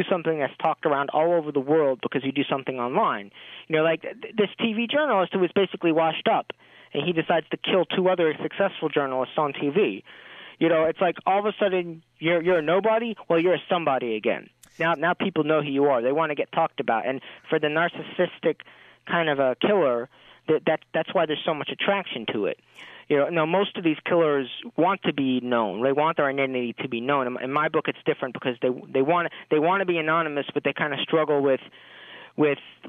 something that's talked around all over the world because you do something online. Like this TV journalist who was basically washed up, and he decides to kill 2 other successful journalists on TV. It's like all of a sudden you're a nobody. Well, you're a somebody again. Now people know who you are. They want to get talked about. And for the narcissistic kind of a killer, that's why there's so much attraction to it. Now most of these killers want to be known. They want their identity to be known. In my book, it's different because they want to be anonymous, but they kind of struggle with they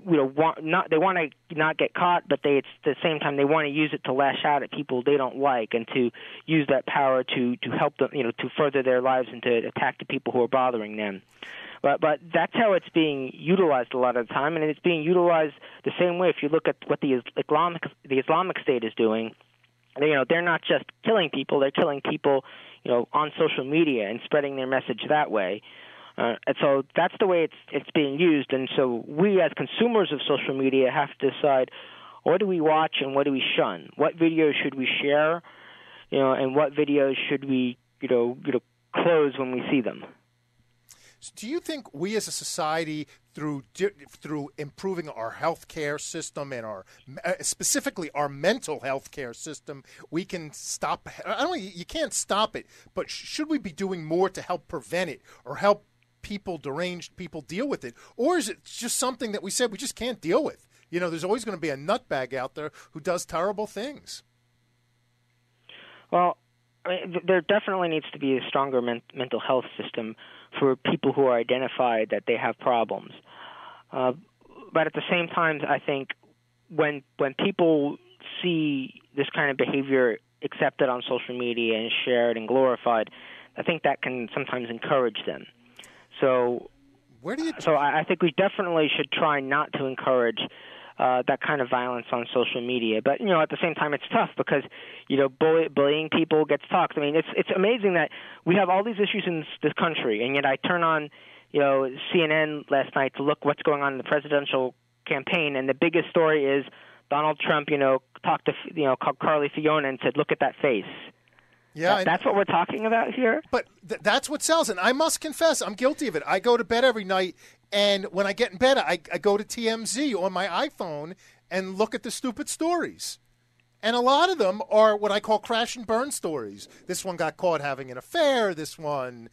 want to not get caught, but at the same time they want to use it to lash out at people they don't like and to use that power to help them, to further their lives and to attack the people who are bothering them. But that's how it's being utilized a lot of the time, and it's being utilized the same way. If you look at what the Islamic State is doing, they're not just killing people; they're killing people, on social media and spreading their message that way. And so that's the way it's being used. And so we, as consumers of social media, have to decide what do we watch and what do we shun. What videos should we share, and what videos should we, close when we see them. Do you think we as a society, through improving our healthcare system and specifically our mental health care system, we can stop? You can't stop it, but should we be doing more to help prevent it or help deranged people deal with it? Or is it just something that we said we just can't deal with? There's always going to be a nutbag out there who does terrible things. Well, there definitely needs to be a stronger mental health system for people who are identified that they have problems. But at the same time, I think when people see this kind of behavior accepted on social media and shared and glorified, I think that can sometimes encourage them. So I think we definitely should try not to encourage that kind of violence on social media. But, at the same time, it's tough because, bullying people gets talked. I mean, it's amazing that we have all these issues in this country, and yet I turn on, CNN last night to look what's going on in the presidential campaign, and the biggest story is Donald Trump, talked to, called Carly Fiona and said, look at that face. Yeah, that's what we're talking about here. But that's what sells. And I must confess, I'm guilty of it. I go to bed every night, and when I get in bed, I go to TMZ on my iPhone and look at the stupid stories. And a lot of them are what I call crash and burn stories. This one got caught having an affair. This one,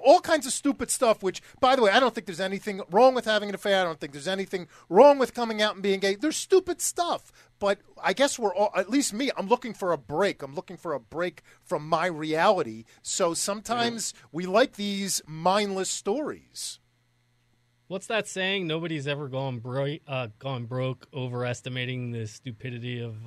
all kinds of stupid stuff, which, by the way, I don't think there's anything wrong with having an affair. I don't think there's anything wrong with coming out and being gay. There's stupid stuff. But I guess we're all, at least me, I'm looking for a break. I'm looking for a break from my reality. So sometimes we like these mindless stories. What's that saying? Nobody's ever gone broke overestimating the stupidity of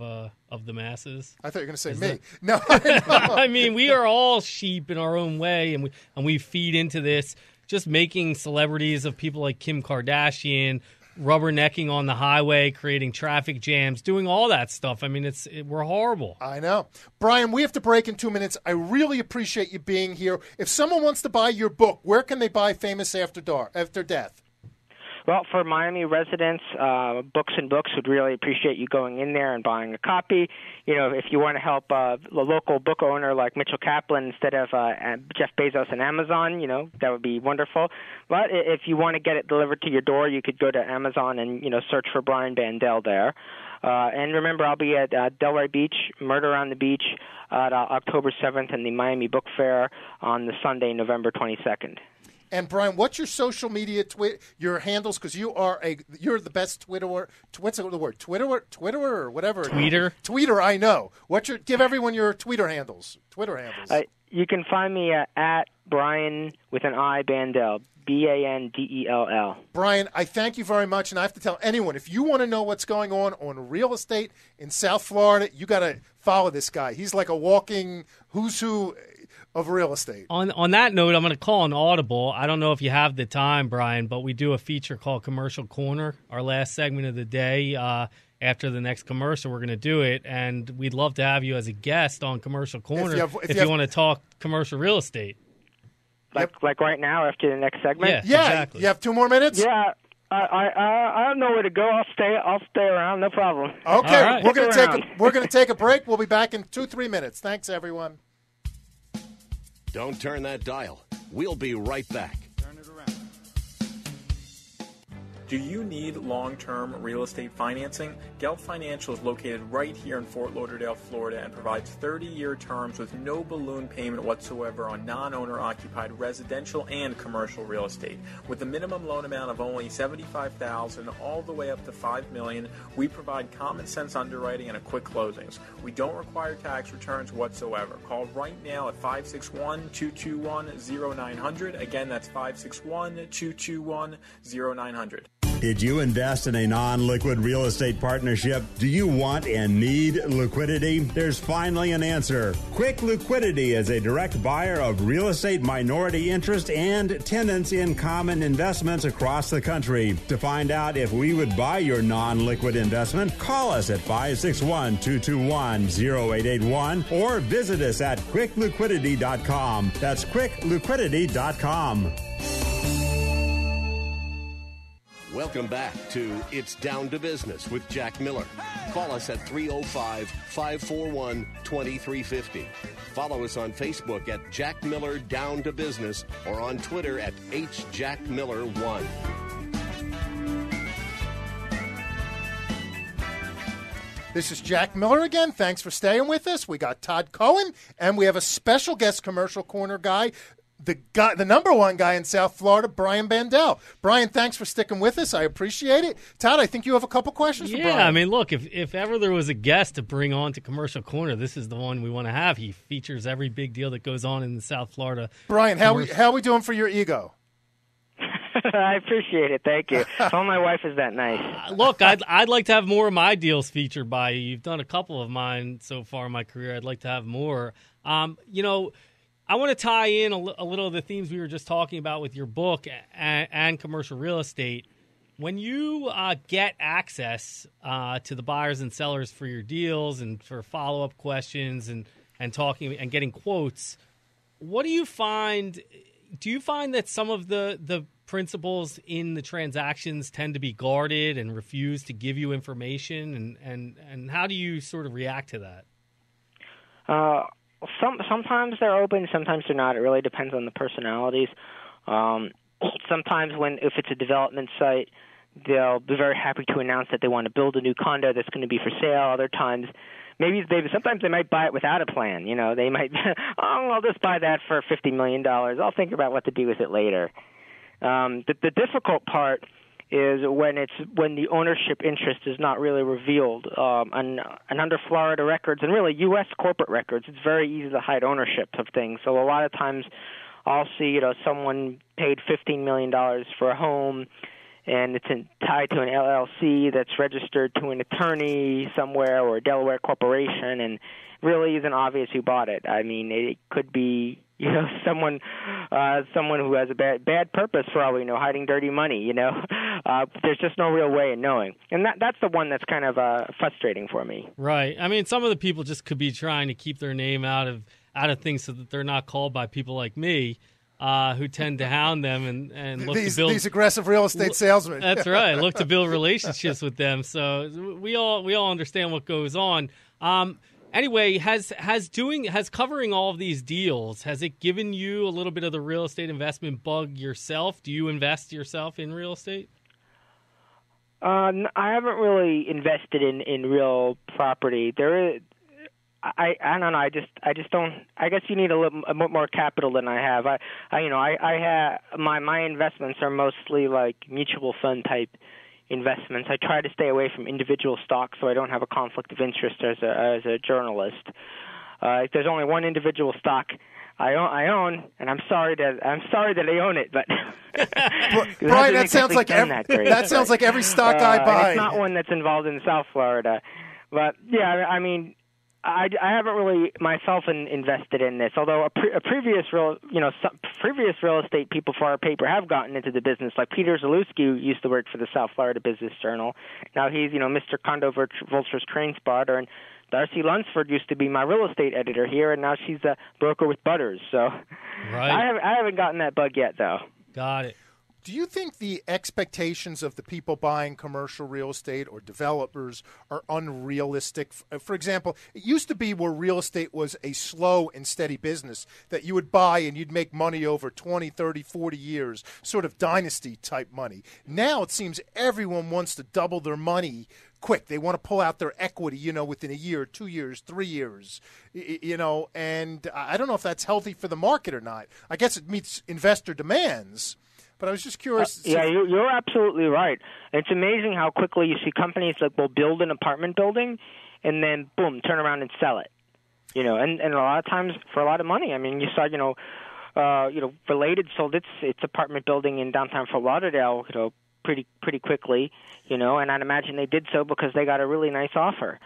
the masses. I thought you were going to say me. No, I mean, we are all sheep in our own way, and we feed into this, just making celebrities of people like Kim Kardashian, rubbernecking on the highway, creating traffic jams, doing all that stuff. I mean, we're horrible. I know. Brian, we have to break in 2 minutes. I really appreciate you being here. If someone wants to buy your book, where can they buy Famous After Death? Well, for Miami residents, Books and Books would really appreciate you going in there and buying a copy. If you want to help the local book owner like Mitchell Kaplan instead of Jeff Bezos and Amazon, that would be wonderful. But if you want to get it delivered to your door, you could go to Amazon and, search for Brian Bandell there. And remember, I'll be at Delray Beach, Murder on the Beach, October 7th, and the Miami Book Fair on the Sunday, November 22nd. And Brian, what's your social media your handles? Because you're the best Twitterer. What's the word? Twitterer or whatever. Tweeter. I know. Give everyone your Twitter handles. You can find me at Brian with an I Bandell. Bandell. Brian, I thank you very much, and I have to tell anyone, if you want to know what's going on real estate in South Florida, you got to follow this guy. He's like a walking who's who of real estate. On that note, I'm going to call an audible. I don't know if you have the time, Brian, but we do a feature called Commercial Corner, our last segment of the day. After the next commercial, we're going to do it, and we'd love to have you as a guest on Commercial Corner if you want to talk commercial real estate. Like right now after the next segment? Yeah, exactly. You have 2 more minutes? Yeah. I don't know where to go. I'll stay around. No problem. Okay, right. we're going to take a break. We'll be back in 2-3 minutes. Thanks, everyone. Don't turn that dial. We'll be right back. Turn it around. Do you need long-term real estate financing? Gelt Financial is located right here in Fort Lauderdale, Florida, and provides 30-year terms with no balloon payment whatsoever on non-owner occupied residential and commercial real estate. With a minimum loan amount of only $75,000 all the way up to $5 million, we provide common sense underwriting and quick closings. We don't require tax returns whatsoever. Call right now at 561-221-0900. Again, that's 561-221-0900. Did you invest in a non-liquid real estate partnership? Do you want and need liquidity? There's finally an answer. Quick Liquidity is a direct buyer of real estate minority interest and tenants in common investments across the country. To find out if we would buy your non-liquid investment, call us at 561-221-0881 or visit us at quickliquidity.com. That's quickliquidity.com. Welcome back to It's Down to Business with Jack Miller. Call us at 305-541-2350. Follow us on Facebook at Jack Miller Down to Business or on Twitter at HJackMiller1. This is Jack Miller again. Thanks for staying with us. We got Todd Cohen, and we have a special guest Commercial Corner guy, the number one guy in South Florida, Brian Bandell. Brian, thanks for sticking with us. I appreciate it. Todd, I think you have a couple questions for Brian. Yeah, I mean, look, if ever there was a guest to bring on to Commercial Corner, this is the one we want to have. He features every big deal that goes on in the South Florida. Brian, how are we doing for your ego? I appreciate it. Thank you. Oh, my wife is that nice. Look, I'd like to have more of my deals featured by you. You've done a couple of mine so far in my career. I'd like to have more. I want to tie in a little of the themes we were just talking about with your book and commercial real estate. When you get access to the buyers and sellers for your deals and for follow-up questions and talking and getting quotes, what do you find? Do you find that some of the principals in the transactions tend to be guarded and refuse to give you information? And how do you sort of react to that? Sometimes they're open, sometimes they're not. It really depends on the personalities. Sometimes if it's a development site, they'll be very happy to announce that they want to build a new condo that's going to be for sale. Other times, sometimes they might buy it without a plan. You know, they might, I'll just buy that for $50 million. I'll think about what to do with it later. The difficult part is when the ownership interest is not really revealed. And under Florida records and really U.S. corporate records, it's very easy to hide ownership of things. So a lot of times I'll see, someone paid $15 million for a home, and it's tied to an LLC that's registered to an attorney somewhere or a Delaware corporation, and really isn't obvious who bought it. I mean, it could be someone who has a bad purpose for all we know, hiding dirty money. There's just no real way of knowing, and that's the one that's kind of frustrating for me. Right. I mean, some of the people just could be trying to keep their name out of things so that they're not called by people like me, who tend to hound them and look to build these aggressive real estate salesmen. That's right. Look to build relationships with them. So we all understand what goes on. Anyway, has covering all of these deals, has it given you a little bit of the real estate investment bug yourself? Do you invest yourself in real estate? I haven't really invested in real property. There is, I don't know. I just don't. I guess you need a little more capital than I have. I have my investments are mostly like mutual fund type investments. I try to stay away from individual stocks so I don't have a conflict of interest as a journalist. If there's only one individual stock I own, and I'm sorry that I own it, but Brian, that sounds like that sounds like every stock I buy. It's not one that's involved in South Florida, but yeah, I mean, I haven't really myself invested in this. Although previous real estate people for our paper have gotten into the business, like Peter Zalewski, who used to work for the South Florida Business Journal. Now he's Mr. Condo Vulture's train spotter, and Darcy Lunsford used to be my real estate editor here, and now she's a broker with Butters. So right. I haven't gotten that bug yet, though. Got it. Do you think the expectations of the people buying commercial real estate or developers are unrealistic? For example, it used to be where real estate was a slow and steady business that you would buy and you'd make money over 20, 30, 40 years, sort of dynasty type money. Now it seems everyone wants to double their money quick. They want to pull out their equity, within a year, 2 years, 3 years, and I don't know if that's healthy for the market or not. I guess it meets investor demands. But I was just curious. Yeah, you're absolutely right. It's amazing how quickly you see companies that will build an apartment building and then, boom, turn around and sell it. And a lot of times for a lot of money. I mean, you saw, Related sold its apartment building in downtown Fort Lauderdale, pretty quickly, and I'd imagine they did so because they got a really nice offer.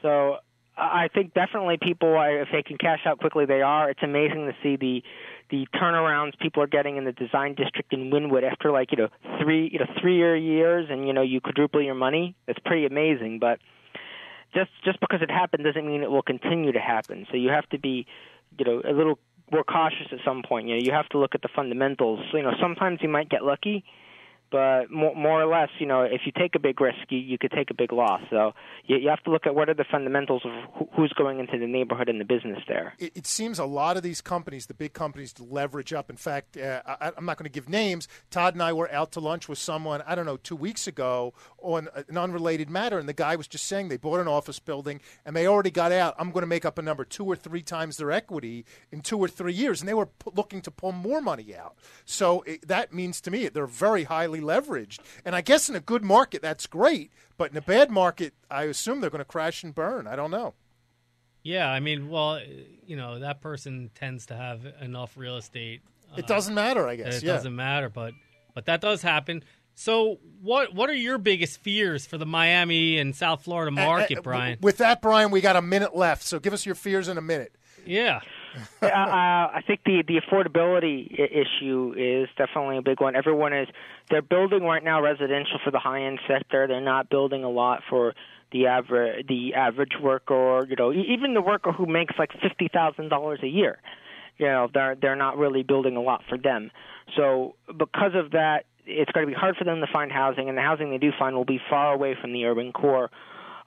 So I think definitely people, if they can cash out quickly, they are. It's amazing to see the turnarounds people are getting in the design district in Wynwood after 3 years, and you quadruple your money. It's pretty amazing, but just because it happened doesn't mean it will continue to happen. So you have to be a little more cautious at some point. You have to look at the fundamentals. Sometimes you might get lucky, but more or less, if you take a big risk, you could take a big loss. So you have to look at what are the fundamentals of who's going into the neighborhood and the business there. It seems a lot of these companies, the big companies, leverage up. In fact, I'm not going to give names. Todd and I were out to lunch with someone, 2 weeks ago on an unrelated matter, and the guy was just saying they bought an office building, and they already got out. I'm going to make up a number 2 or 3 times their equity in 2 or 3 years, and they were looking to pull more money out. So that means to me they're very highly leveraged. And I guess in a good market, that's great. But in a bad market, I assume they're going to crash and burn. I don't know. Yeah, I mean, well, that person tends to have enough real estate. It doesn't matter, I guess. It doesn't matter, but that does happen. So what are your biggest fears for the Miami and South Florida market, Brian? With that, Brian, we got a minute left. So give us your fears in a minute. Yeah. I think the affordability issue is definitely a big one. They're building right now residential for the high-end sector. They're not building a lot for the average worker, or even the worker who makes like $50,000 a year. They're not really building a lot for them. So because of that, it's going to be hard for them to find housing, and the housing they do find will be far away from the urban core.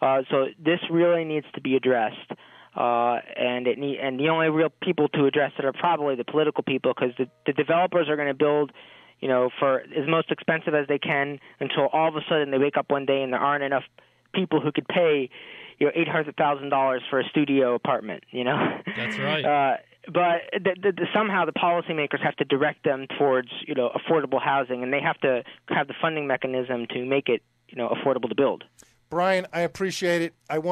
So this really needs to be addressed. And the only real people to address it are probably the political people, because the developers are going to build, for as most expensive as they can until all of a sudden they wake up one day and there aren't enough people who could pay, $800,000 for a studio apartment. That's right. But somehow the policymakers have to direct them towards affordable housing, and they have to have the funding mechanism to make it affordable to build. Brian, I appreciate it. I'm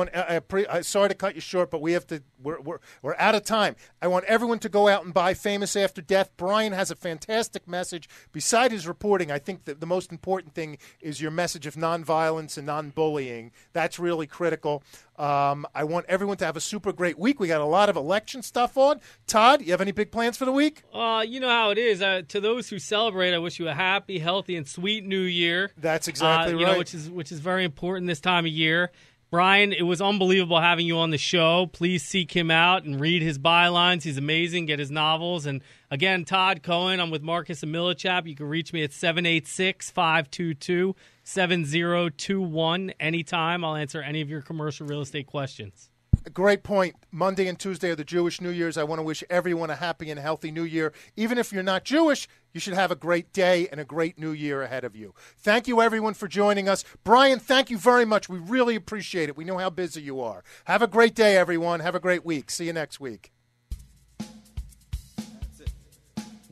sorry to cut you short, but we have to. We're out of time. I want everyone to go out and buy Famous After Death. Brian has a fantastic message. Beside his reporting, I think that the most important thing is your message of nonviolence and non-bullying. That's really critical. I want everyone to have a super great week. We got a lot of election stuff on. Todd, you have any big plans for the week? You know how it is. To those who celebrate, I wish you a happy, healthy, and sweet New Year. That's exactly right. Which is very important this time of year. Brian, it was unbelievable having you on the show. Please seek him out and read his bylines. He's amazing. Get his novels. And again, Todd Cohen, I'm with Marcus and Millichap. You can reach me at 786-522-7021 anytime. I'll answer any of your commercial real estate questions. Great point. Monday and Tuesday are the Jewish New Year's. I want to wish everyone a happy and healthy New Year. Even if you're not Jewish, you should have a great day and a great New Year ahead of you. Thank you, everyone, for joining us. Brian, thank you very much. We really appreciate it. We know how busy you are. Have a great day, everyone. Have a great week. See you next week.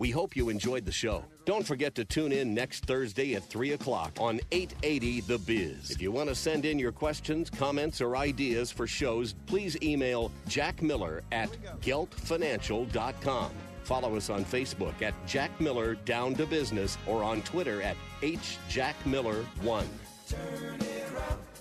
We hope you enjoyed the show. Don't forget to tune in next Thursday at 3 o'clock on 880 The Biz. If you want to send in your questions, comments, or ideas for shows, please email Jack Miller at geltfinancial.com. Follow us on Facebook at Jack Miller Down to Business or on Twitter at HJackMiller1. Turn it around.